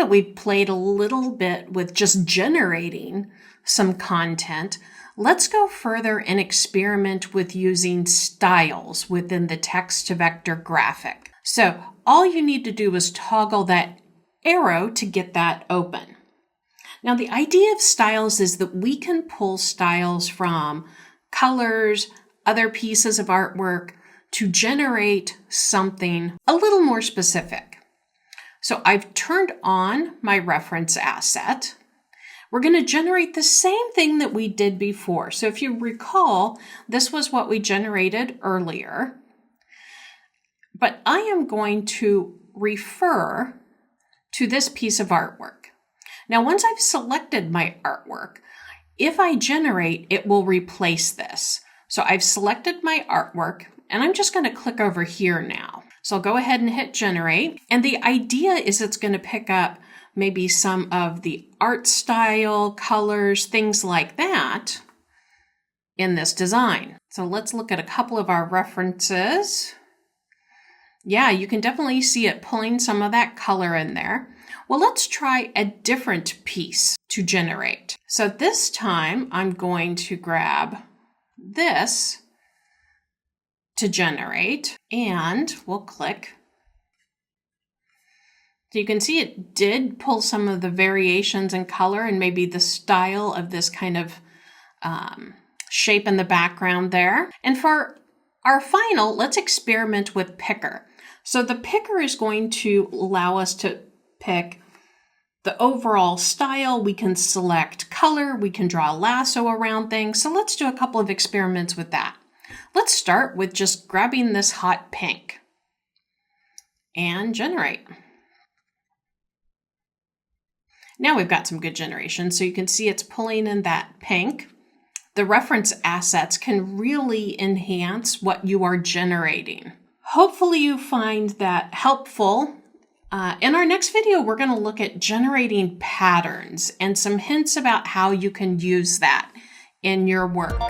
that we've played a little bit with just generating some content, let's go further and experiment with using styles within the text-to-vector graphic. So all you need to do is toggle that arrow to get that open. Now, the idea of styles is that we can pull styles from colors, other pieces of artwork to generate something a little more specific. So I've turned on my reference asset. We're going to generate the same thing that we did before. So if you recall, this was what we generated earlier. But I am going to refer to this piece of artwork. Now, once I've selected my artwork, if I generate, it will replace this. So I've selected my artwork, and I'm just going to click over here now. So I'll go ahead and hit generate. And the idea is it's going to pick up maybe some of the art style, colors, things like that in this design. So let's look at a couple of our references. Yeah, you can definitely see it pulling some of that color in there. Well, let's try a different piece to generate. So this time I'm going to grab this to generate, and we'll click. So you can see it did pull some of the variations in color and maybe the style of this kind of shape in the background there. And for our final, let's experiment with picker. So the picker is going to allow us to pick the overall style. We can select color. We can draw a lasso around things. So let's do a couple of experiments with that. Let's start with just grabbing this hot pink and generate. Now we've got some good generation. So you can see it's pulling in that pink. The reference assets can really enhance what you are generating. Hopefully you find that helpful. In our next video, we're going to look at generating patterns and some hints about how you can use that in your work.